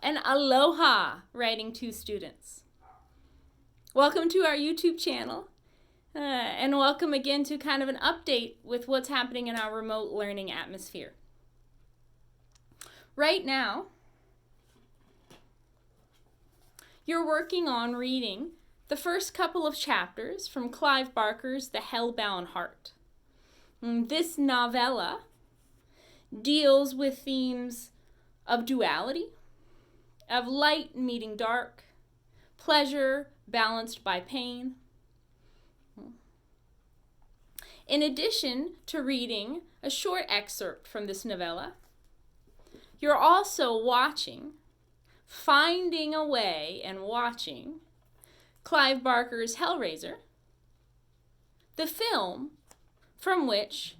and aloha, Writing 2 students. Welcome to our YouTube channel, and welcome again to kind of an update with what's happening in our remote learning atmosphere. Right now, you're working on reading the first couple of chapters from Clive Barker's The Hellbound Heart. This novella deals with themes of duality, of light meeting dark, pleasure balanced by pain. In addition to reading a short excerpt from this novella, you're also finding a way and watching Clive Barker's Hellraiser, the film from which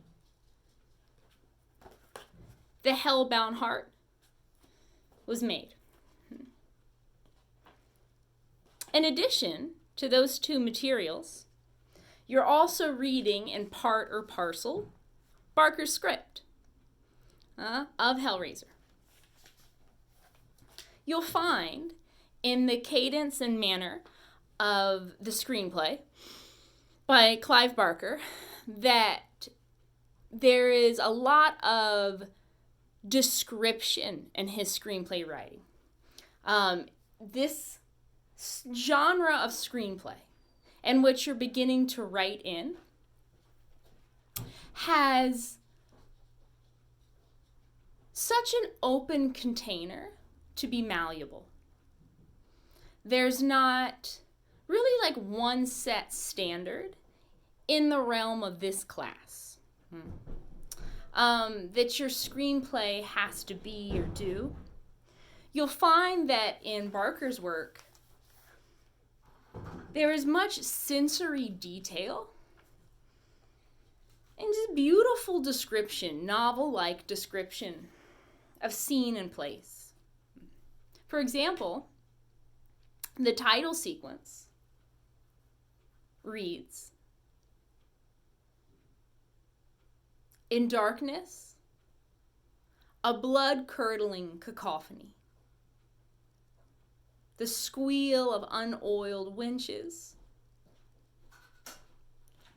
The Hellbound Heart was made. In addition to those two materials, you're also reading in part or parcel Barker's script of Hellraiser. You'll find in the cadence and manner of the screenplay by Clive Barker that there is a lot of description in his screenplay writing. This genre of screenplay in which you're beginning to write in has such an open container to be malleable. There's not really like one set standard in the realm of this class that your screenplay has to be or do. You'll find that in Barker's work, there is much sensory detail and just beautiful description, novel-like description of scene and place. For example, the title sequence reads, "In darkness, a blood-curdling cacophony. The squeal of unoiled winches,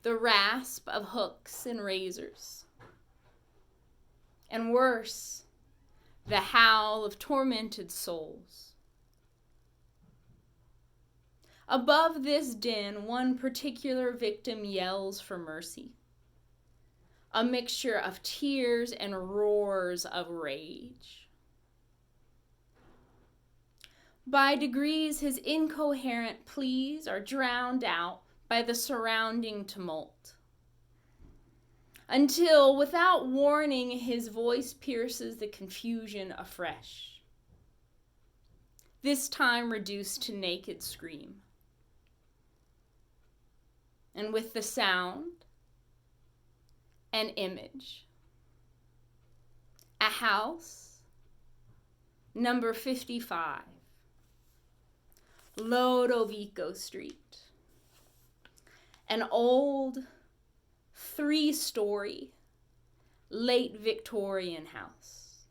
the rasp of hooks and razors, and worse, the howl of tormented souls. Above this din, one particular victim yells for mercy, a mixture of tears and roars of rage. By degrees, his incoherent pleas are drowned out by the surrounding tumult, until, without warning, his voice pierces the confusion afresh, this time reduced to naked scream. And with the sound, an image. A house, number 55. Lodovico Street, an old 3-story late Victorian house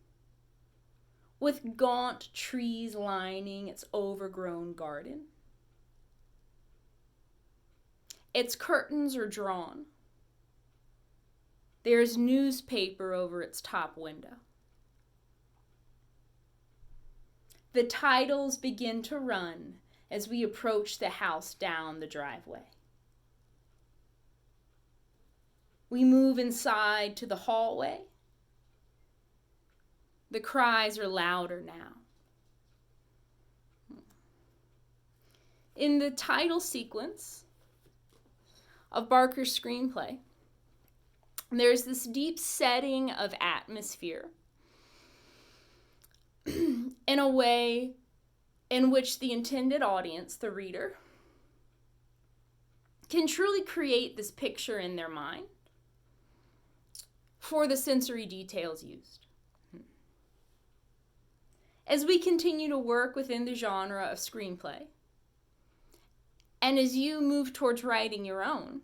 with gaunt trees lining its overgrown garden. Its curtains are drawn. There's newspaper over its top window. The titles begin to run as we approach the house down the driveway. We move inside to the hallway. The cries are louder now. In the title sequence of Barker's screenplay, there's this deep setting of atmosphere in a way in which the intended audience, the reader, can truly create this picture in their mind for the sensory details used. As we continue to work within the genre of screenplay, and as you move towards writing your own,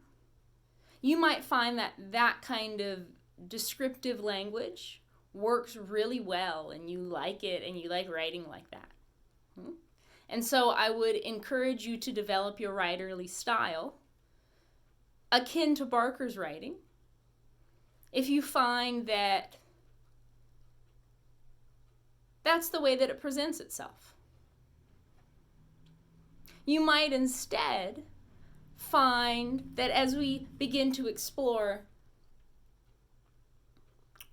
you might find that that kind of descriptive language works really well and you like it and you like writing like that. And so I would encourage you to develop your writerly style akin to Barker's writing. If you find that that's the way that it presents itself. You might instead find that as we begin to explore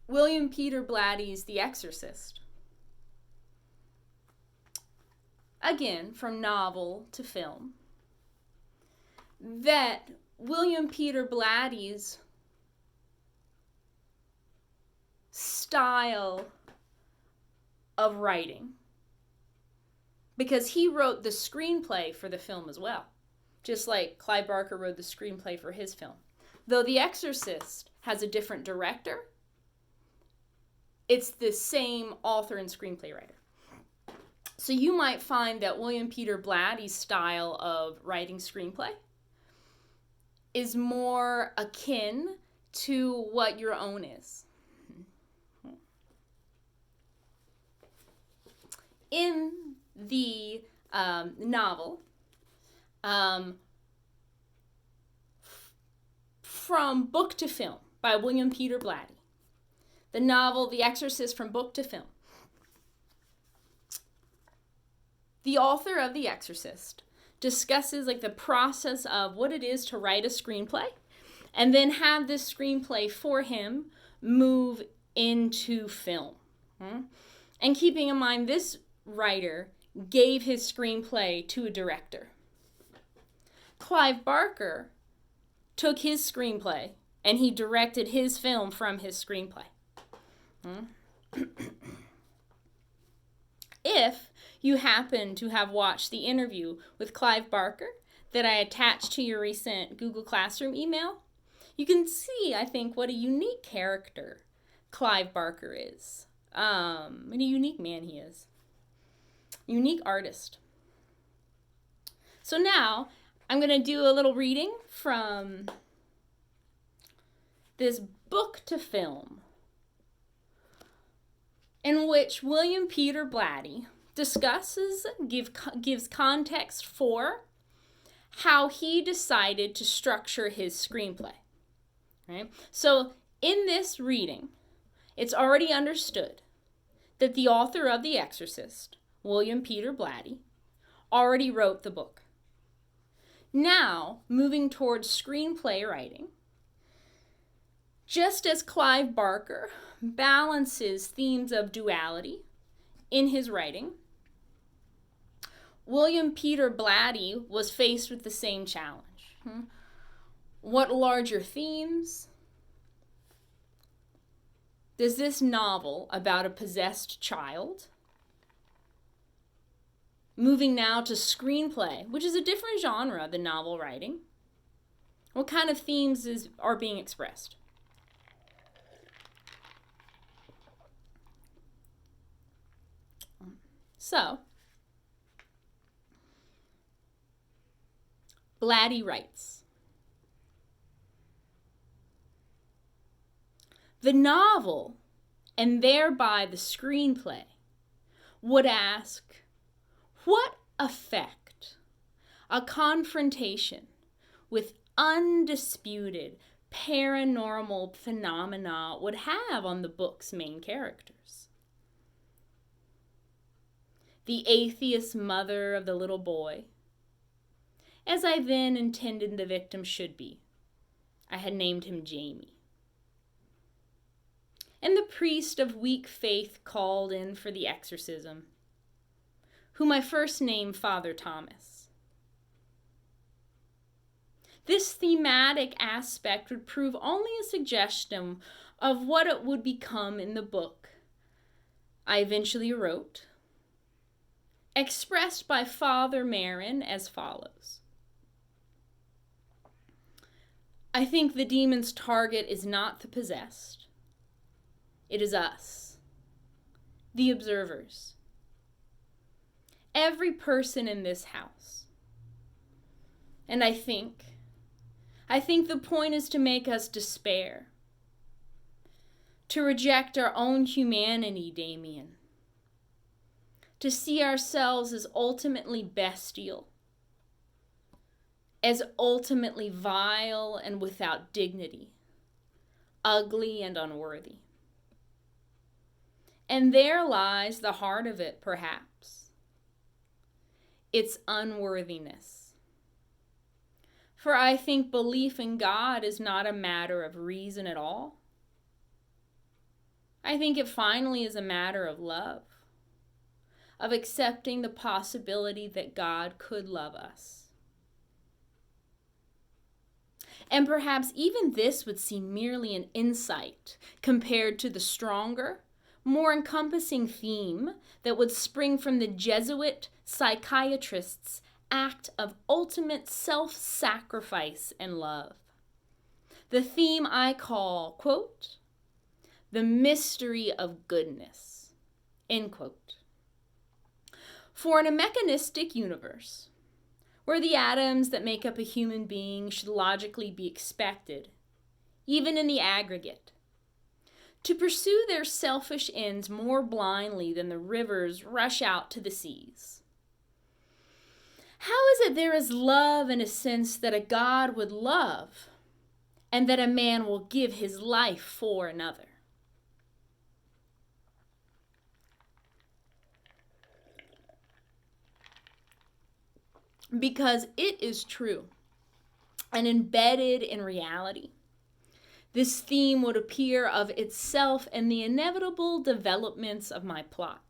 William Peter Blatty's The Exorcist, again, from novel to film, that William Peter Blatty's style of writing, because he wrote the screenplay for the film as well, just like Clive Barker wrote the screenplay for his film. Though The Exorcist has a different director, it's the same author and screenplay writer. So you might find that William Peter Blatty's style of writing screenplay is more akin to what your own is. In the novel, From Book to Film by William Peter Blatty, the novel The Exorcist from Book to Film, the author of The Exorcist discusses like the process of what it is to write a screenplay and then have this screenplay for him move into film. And keeping in mind, this writer gave his screenplay to a director. Clive Barker took his screenplay and he directed his film from his screenplay. If you happen to have watched the interview with Clive Barker that I attached to your recent Google Classroom email, you can see, I think, what a unique character Clive Barker is. What a unique man he is. Unique artist. So now I'm going to do a little reading from this Book to Film, in which William Peter Blatty gives context for how he decided to structure his screenplay. Right? So in this reading, it's already understood that the author of The Exorcist, William Peter Blatty, already wrote the book. Now, moving towards screenplay writing, just as Clive Barker balances themes of duality in his writing, William Peter Blatty was faced with the same challenge. What larger themes does this novel about a possessed child, moving now to screenplay, which is a different genre than novel writing, what kind of themes are being expressed? So, Blatty writes, the novel, and thereby the screenplay, would ask, what effect a confrontation with undisputed paranormal phenomena would have on the book's main characters? The atheist mother of the little boy, as I then intended the victim should be. I had named him Jamie. And the priest of weak faith called in for the exorcism, whom I first named Father Thomas. This thematic aspect would prove only a suggestion of what it would become in the book I eventually wrote, expressed by Father Marin as follows. I think the demon's target is not the possessed. It is us, the observers. Every person in this house. And I think the point is to make us despair, to reject our own humanity, Damien, to see ourselves as ultimately bestial, as ultimately vile and without dignity, ugly and unworthy. And there lies the heart of it, perhaps. It's unworthiness. For I think belief in God is not a matter of reason at all. I think it finally is a matter of love, of accepting the possibility that God could love us. And perhaps even this would seem merely an insight compared to the stronger, more encompassing theme that would spring from the Jesuit psychiatrist's act of ultimate self-sacrifice and love. The theme I call, quote, the mystery of goodness, end quote. For in a mechanistic universe, where the atoms that make up a human being should logically be expected, even in the aggregate, to pursue their selfish ends more blindly than the rivers rush out to the seas. How is it there is love in a sense that a God would love, and that a man will give his life for another? Because it is true and embedded in reality. This theme would appear of itself in the inevitable developments of my plot.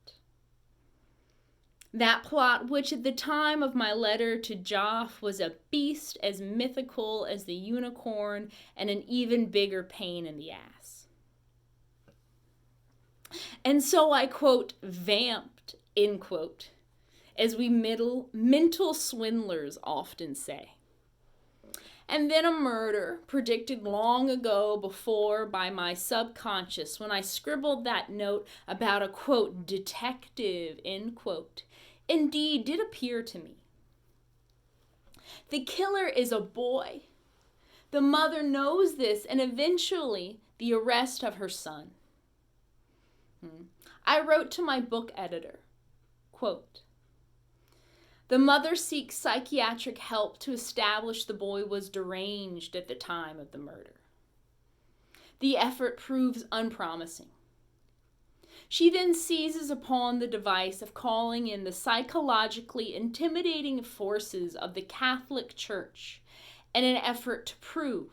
That plot which at the time of my letter to Joff was a beast as mythical as the unicorn and an even bigger pain in the ass. And so I, quote, vamped, end quote, as we mental swindlers often say. And then a murder predicted long ago before by my subconscious when I scribbled that note about a, quote, detective, end quote, indeed did appear to me. The killer is a boy. The mother knows this, and eventually the arrest of her son. I wrote to my book editor, quote, the mother seeks psychiatric help to establish the boy was deranged at the time of the murder. The effort proves unpromising. She then seizes upon the device of calling in the psychologically intimidating forces of the Catholic Church in an effort to prove,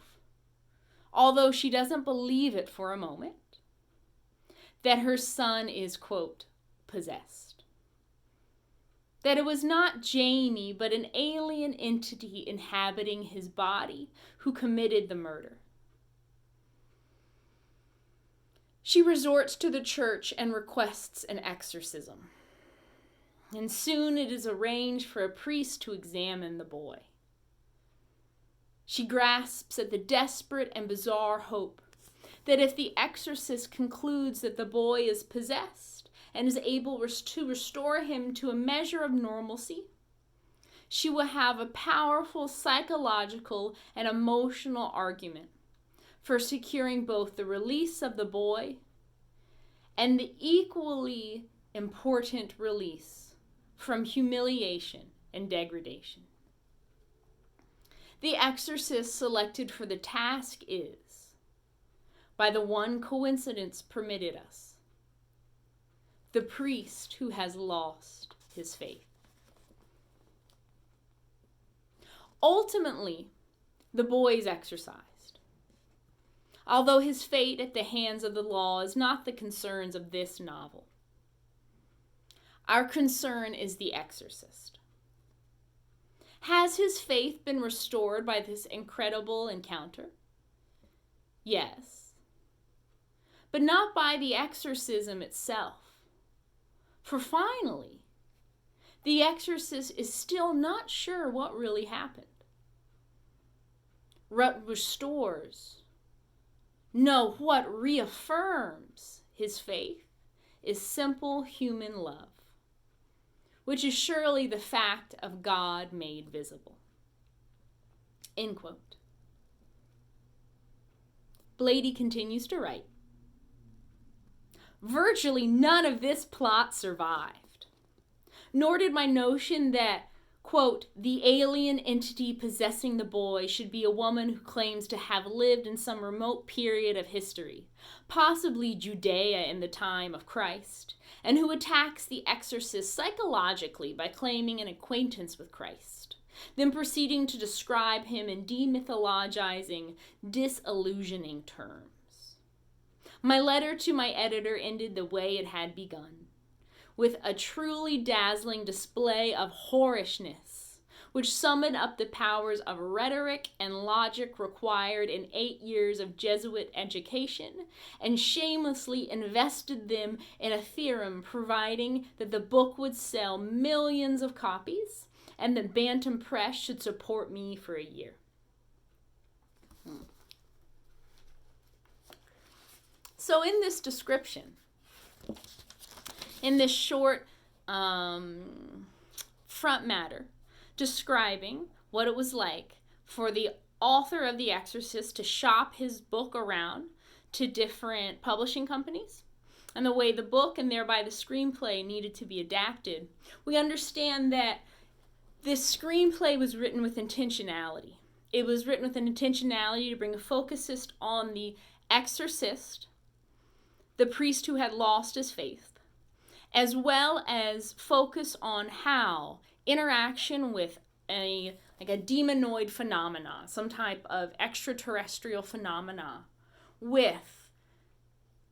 although she doesn't believe it for a moment, that her son is, quote, possessed. That it was not Jamie, but an alien entity inhabiting his body who committed the murder. She resorts to the church and requests an exorcism. And soon it is arranged for a priest to examine the boy. She grasps at the desperate and bizarre hope that if the exorcist concludes that the boy is possessed, and is able to restore him to a measure of normalcy, she will have a powerful psychological and emotional argument for securing both the release of the boy and the equally important release from humiliation and degradation. The exorcist selected for the task is, by the one coincidence permitted us, the priest who has lost his faith. Ultimately, the boy is exorcised, although his fate at the hands of the law is not the concerns of this novel. Our concern is the exorcist. Has his faith been restored by this incredible encounter? Yes, but not by the exorcism itself. For finally, the exorcist is still not sure what really happened. What restores, no, what reaffirms his faith is simple human love, which is surely the fact of God made visible. End quote. Blatty continues to write, virtually none of this plot survived. Nor did my notion that, quote, the alien entity possessing the boy should be a woman who claims to have lived in some remote period of history, possibly Judea in the time of Christ, and who attacks the exorcist psychologically by claiming an acquaintance with Christ, then proceeding to describe him in demythologizing, disillusioning terms. My letter to my editor ended the way it had begun, with a truly dazzling display of whorishness, which summoned up the powers of rhetoric and logic required in 8 years of Jesuit education, and shamelessly invested them in a theorem providing that the book would sell millions of copies and that Bantam Press should support me for a year. So in this description, in this short front matter describing what it was like for the author of The Exorcist to shop his book around to different publishing companies and the way the book and thereby the screenplay needed to be adapted, we understand that this screenplay was written with intentionality. It was written with an intentionality to bring a focus on the exorcist, the priest who had lost his faith, as well as focus on how interaction with a demonoid phenomena, some type of extraterrestrial phenomena, with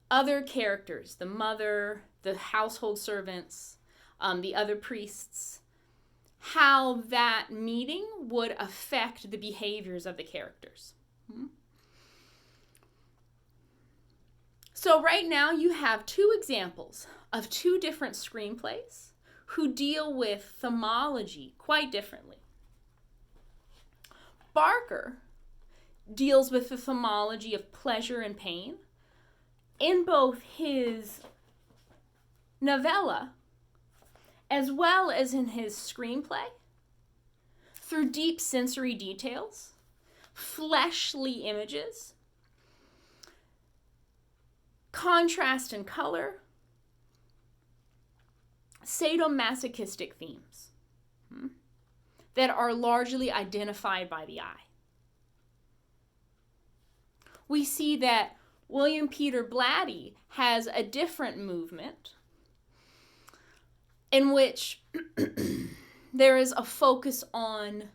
other characters, the mother, the household servants, the other priests, how that meeting would affect the behaviors of the characters. So right now you have two examples of two different screenplays who deal with themology quite differently. Barker deals with the themology of pleasure and pain in both his novella as well as in his screenplay through deep sensory details, fleshly images, contrast in color, sadomasochistic themes that are largely identified by the eye. We see that William Peter Blatty has a different movement in which there is a focus on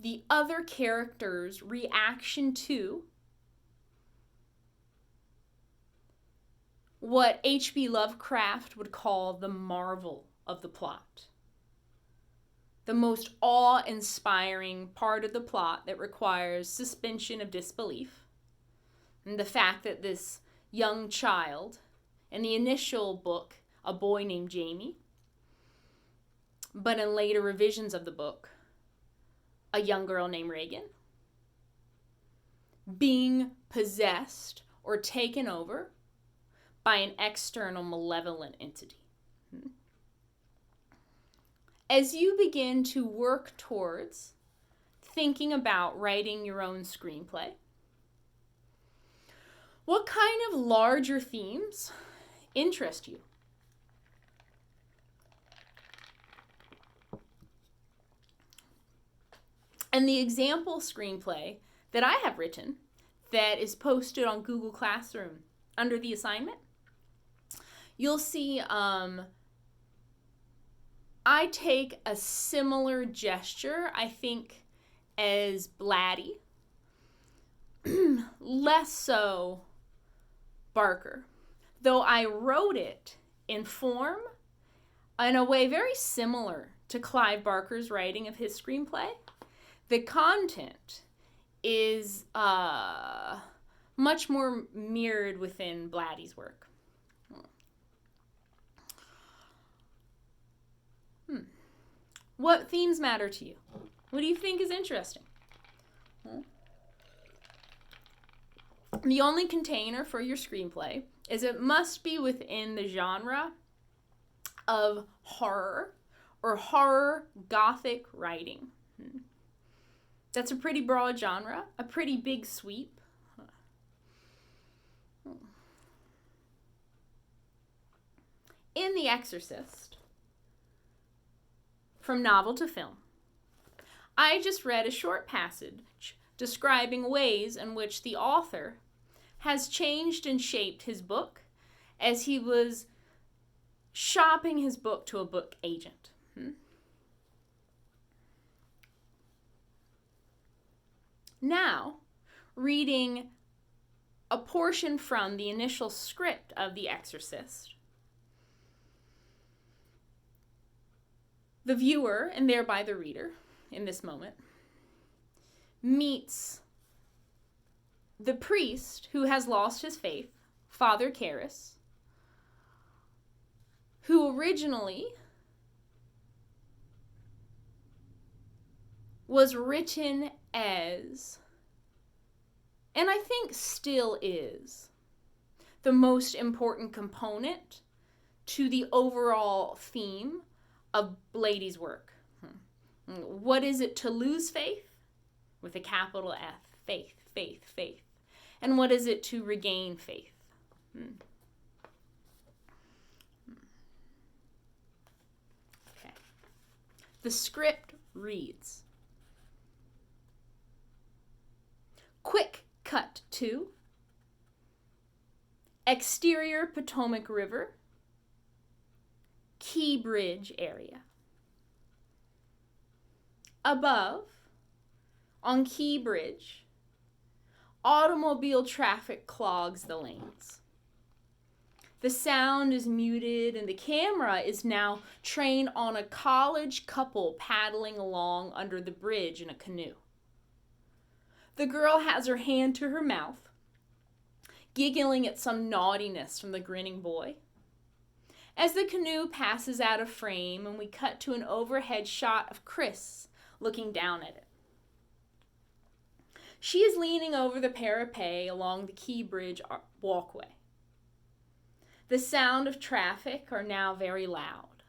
the other character's reaction to what H.P. Lovecraft would call the marvel of the plot. The most awe-inspiring part of the plot that requires suspension of disbelief. And the fact that this young child, in the initial book, a boy named Jamie, but in later revisions of the book, a young girl named Reagan, being possessed or taken over by an external malevolent entity. As you begin to work towards thinking about writing your own screenplay, what kind of larger themes interest you? And the example screenplay that I have written that is posted on Google Classroom under the assignment, you'll see I take a similar gesture, I think, as Blatty, less so Barker, though I wrote it in form in a way very similar to Clive Barker's writing of his screenplay. The content is much more mirrored within Blatty's work. What themes matter to you? What do you think is interesting? The only container for your screenplay is it must be within the genre of horror or horror gothic writing. That's a pretty broad genre, a pretty big sweep. In The Exorcist, from novel to film, I just read a short passage describing ways in which the author has changed and shaped his book as he was shopping his book to a book agent. Now, reading a portion from the initial script of The Exorcist, the viewer, and thereby the reader, in this moment, meets the priest who has lost his faith, Father Karras, who originally was written as, and I think still is, the most important component to the overall theme of Blatty's work. What is it to lose faith? With a capital F. Faith, faith, faith. And what is it to regain faith? Okay. The script reads, quick cut to exterior Potomac River, Key Bridge area. Above, on Key Bridge, automobile traffic clogs the lanes. The sound is muted and the camera is now trained on a college couple paddling along under the bridge in a canoe. The girl has her hand to her mouth, giggling at some naughtiness from the grinning boy. As the canoe passes out of frame and we cut to an overhead shot of Chris looking down at it. She is leaning over the parapet along the Key Bridge walkway. The sound of traffic are now very loud.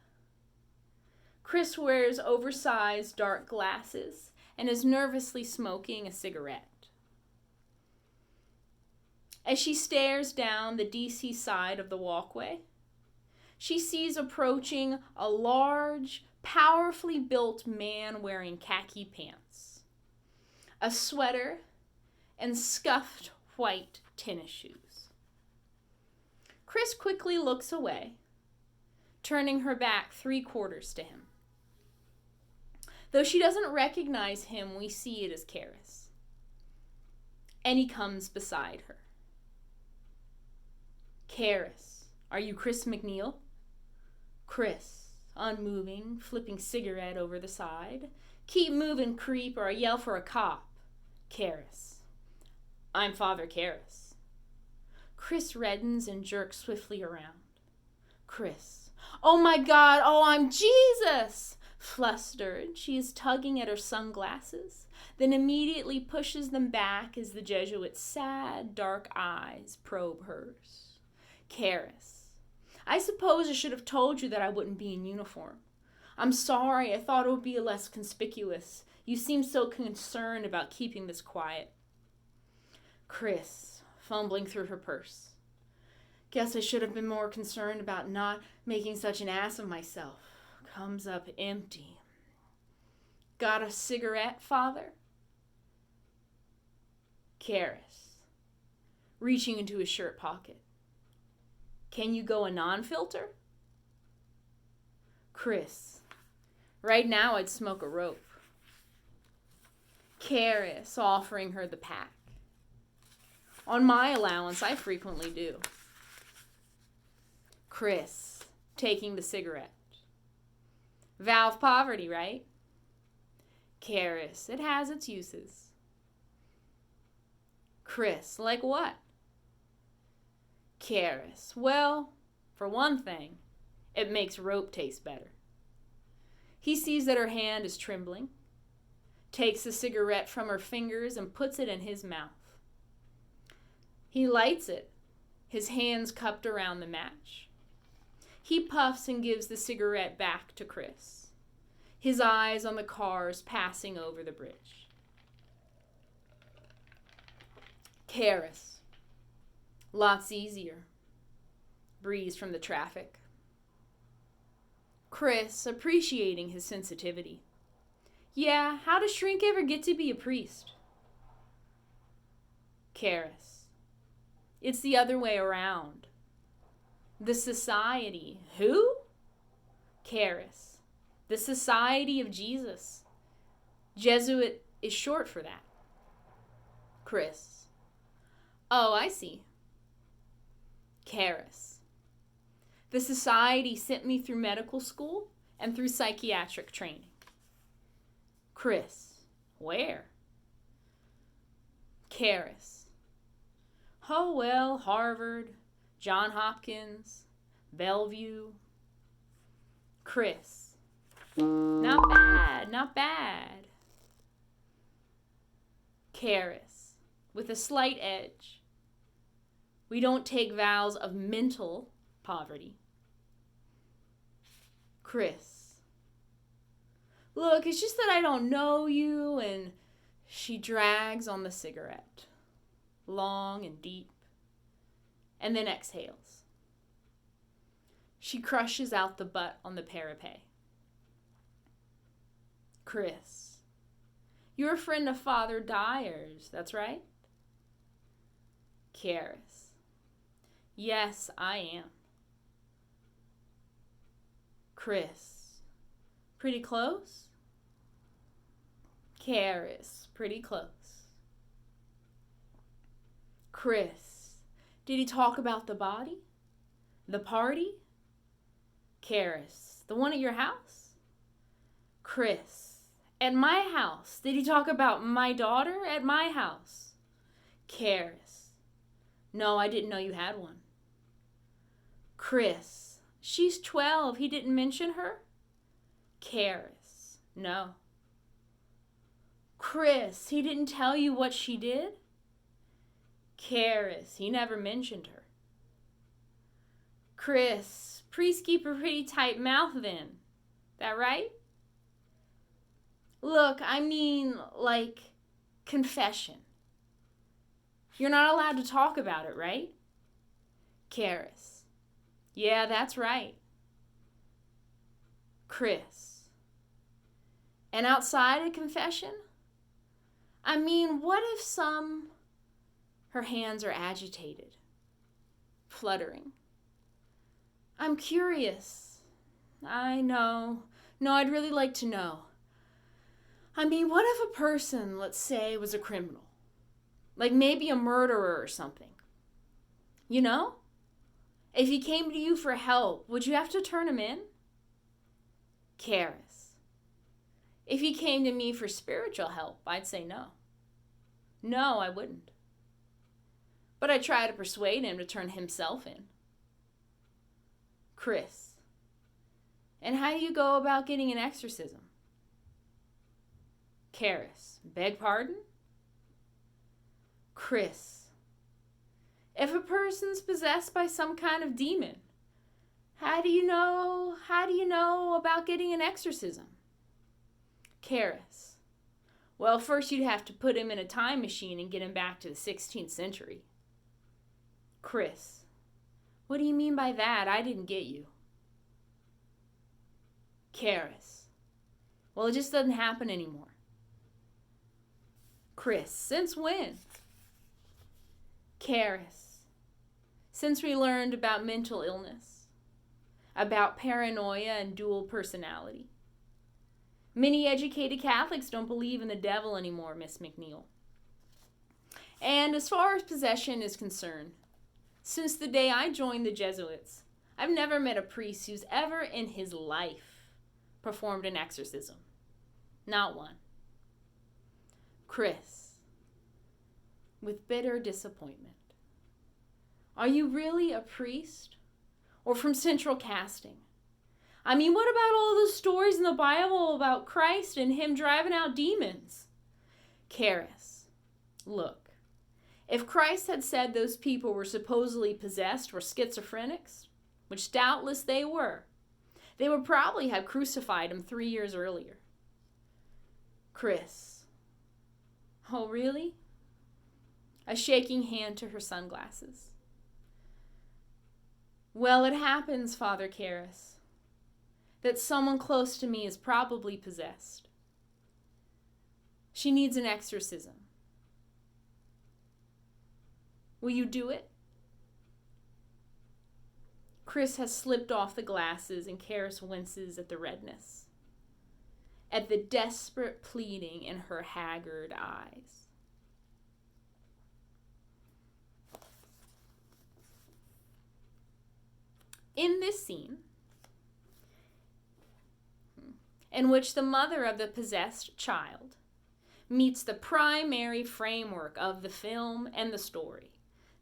Chris wears oversized dark glasses and is nervously smoking a cigarette. As she stares down the DC side of the walkway, she sees approaching a large, powerfully built man wearing khaki pants, a sweater, and scuffed white tennis shoes. Chris quickly looks away, turning her back 3/4 to him. Though she doesn't recognize him, we see it as Karras. And he comes beside her. Karras, are you Chris McNeil? Chris, unmoving, flipping cigarette over the side. Keep moving, creep, or I yell for a cop. Karras, I'm Father Karras. Chris reddens and jerks swiftly around. Chris, oh my God, oh, I'm Jesus! Flustered, she is tugging at her sunglasses, then immediately pushes them back as the Jesuit's sad, dark eyes probe hers. Karras, I suppose I should have told you that I wouldn't be in uniform. I'm sorry, I thought it would be less conspicuous. You seem so concerned about keeping this quiet. Chris, fumbling through her purse. Guess I should have been more concerned about not making such an ass of myself. Comes up empty. Got a cigarette, Father? Karras, reaching into his shirt pocket. Can you go a non-filter? Chris, right now I'd smoke a rope. Karras, offering her the pack. On my allowance, I frequently do. Chris, taking the cigarette. Vow of poverty, right? Karras, it has its uses. Chris, like what? Karras, well, for one thing, it makes rope taste better. He sees that her hand is trembling, takes the cigarette from her fingers and puts it in his mouth. He lights it, his hands cupped around the match. He puffs and gives the cigarette back to Chris, his eyes on the cars passing over the bridge. Karras, lots easier. Breeze from the traffic. Chris, appreciating his sensitivity. Yeah, how does Shrink ever get to be a priest? Karis. It's the other way around. The Society. Who? Karis. The Society of Jesus. Jesuit is short for that. Chris. Oh, I see. Karis. The society sent me through medical school and through psychiatric training. Chris. Where? Karis. Oh, well, Harvard, John Hopkins, Bellevue. Chris. Not bad, not bad. Karis. With a slight edge. We don't take vows of mental poverty. Chris. Look, it's just that I don't know you, and she drags on the cigarette, long and deep, and then exhales. She crushes out the butt on the parapet. Chris. You're a friend of Father Dyer's, that's right? Karis. Yes, I am. Chris. Pretty close? Karis. Pretty close. Chris. Did he talk about the body? The party? Karis. The one at your house? Chris. At my house. Did he talk about my daughter at my house? Karis. No, I didn't know you had one. Chris. She's 12. He didn't mention her? Karis. No. Chris. He didn't tell you what she did? Karis. He never mentioned her. Chris. Priests keep a pretty tight mouth then. That right? Look, I mean, like, confession. You're not allowed to talk about it, right? Karis. Yeah, that's right. Chris. And outside of confession? I mean, what if her hands are agitated, fluttering? I'm curious. I know. No, I'd really like to know. I mean, what if a person, let's say, was a criminal? Like maybe a murderer or something. You know? If he came to you for help, would you have to turn him in? Karis. If he came to me for spiritual help, I'd say no. No, I wouldn't. But I'd try to persuade him to turn himself in. Chris. And how do you go about getting an exorcism? Karis. Beg pardon? Chris. If a person's possessed by some kind of demon, how do you know about getting an exorcism? Karis. Well, first you'd have to put him in a time machine and get him back to the 16th century. Chris. What do you mean by that? I didn't get you. Karis. Well, it just doesn't happen anymore. Chris. Since when? Karis. Since we learned about mental illness, about paranoia and dual personality. Many educated Catholics don't believe in the devil anymore, Miss McNeil. And as far as possession is concerned, since the day I joined the Jesuits, I've never met a priest who's ever in his life performed an exorcism. Not one. Chris. With bitter disappointment. Are you really a priest? Or from central casting? I mean, what about all those stories in the Bible about Christ and him driving out demons? Karis. Look, if Christ had said those people were supposedly possessed or schizophrenics, which doubtless they would probably have crucified him 3 years earlier. Chris. Oh, really? A shaking hand to her sunglasses. Well, it happens, Father Karis. that someone close to me is probably possessed. She needs an exorcism. Will you do it? Chris has slipped off the glasses and Karis winces at the redness, at the desperate pleading in her haggard eyes. In this scene, in which the mother of the possessed child meets the primary framework of the film and the story,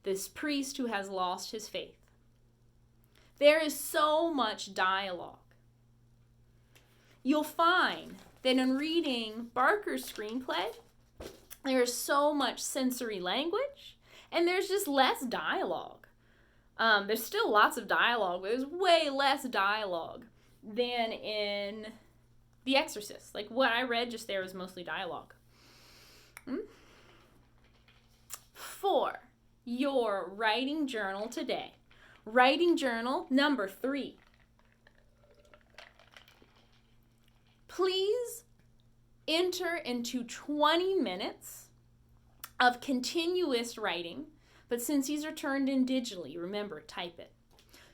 this priest who has lost his faith, there is so much dialogue. You'll find that in reading Barker's screenplay, there's so much sensory language, and there's just less dialogue. There's still lots of dialogue, but there's way less dialogue than in The Exorcist. Like what I read just there was mostly dialogue. For your writing journal today, writing journal number 3. Please enter into 20 minutes of continuous writing, but since these are turned in digitally, remember, type it.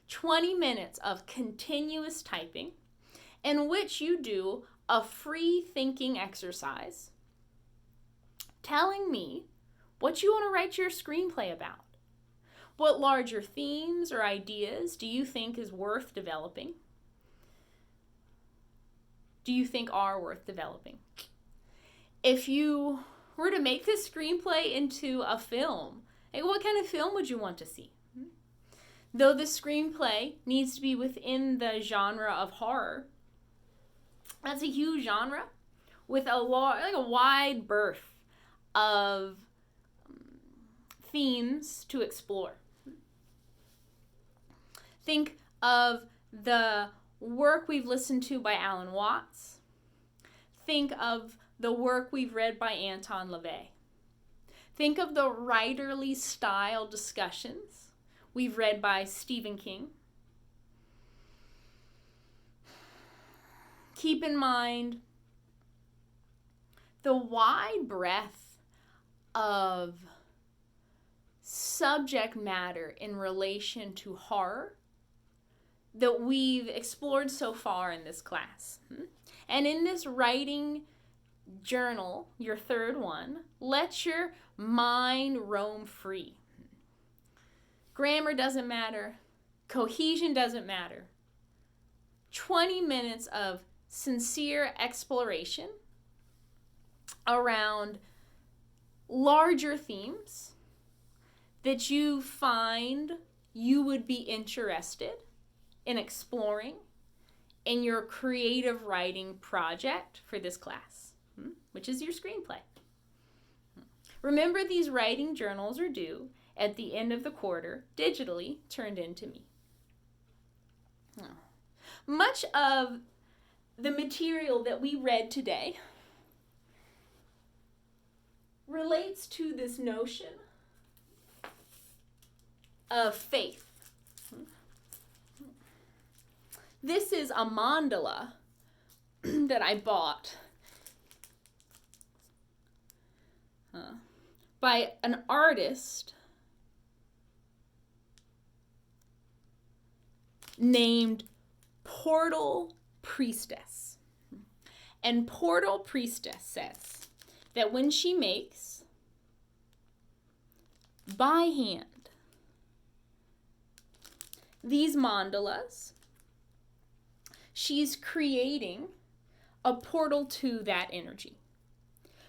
20 minutes of continuous typing in which you do a free thinking exercise telling me what you want to write your screenplay about. What larger themes or ideas do you think is worth developing? Do you think are worth developing? If you were to make this screenplay into a film, like what kind of film would you want to see? Though the screenplay needs to be within the genre of horror, that's a huge genre with a wide berth of themes to explore. Think of the work we've listened to by Alan Watts. Think of the work we've read by Anton LaVey. Think of the writerly style discussions we've read by Stephen King. Keep in mind the wide breadth of subject matter in relation to horror that we've explored so far in this class. And in this writing journal, your third one, let your mind roam free. Grammar doesn't matter. Cohesion doesn't matter. 20 minutes of sincere exploration around larger themes that you find you would be interested in exploring in your creative writing project for this class, which is your screenplay. Remember, these writing journals are due at the end of the quarter, digitally turned in to me. Much of the material that we read today relates to this notion of faith. This is a mandala that I bought by an artist named Portal Priestess. And Portal Priestess says that when she makes by hand these mandalas, she's creating a portal to that energy.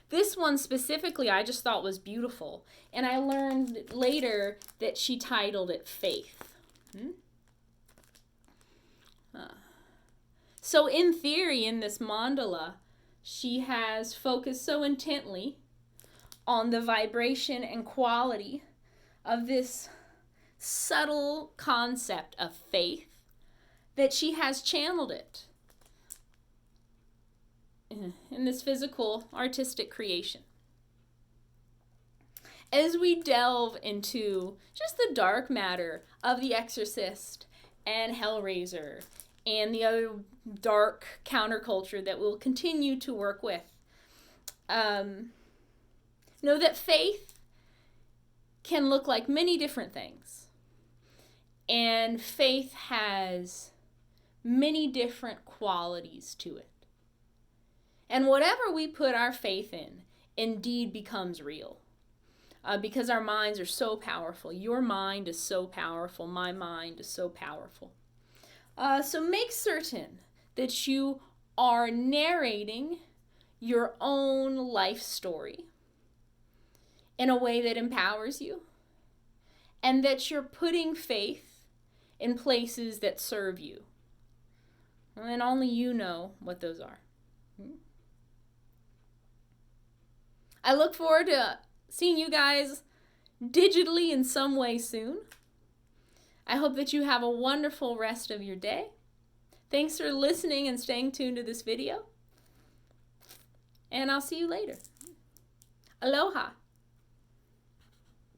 This one specifically I just thought was beautiful, and I learned later that she titled it Faith. So in theory, in this mandala, she has focused so intently on the vibration and quality of this subtle concept of faith that she has channeled it in this physical artistic creation. As we delve into just the dark matter of The Exorcist and Hellraiser and the other dark counterculture that we'll continue to work with. Know that faith can look like many different things. And faith has many different qualities to it. And whatever we put our faith in indeed becomes real. Because our minds are so powerful. Your mind is so powerful. My mind is so powerful. So make certain that you are narrating your own life story in a way that empowers you, and that you're putting faith in places that serve you. And only you know what those are. I look forward to seeing you guys digitally in some way soon. I hope that you have a wonderful rest of your day. Thanks for listening and staying tuned to this video. And I'll see you later. Aloha.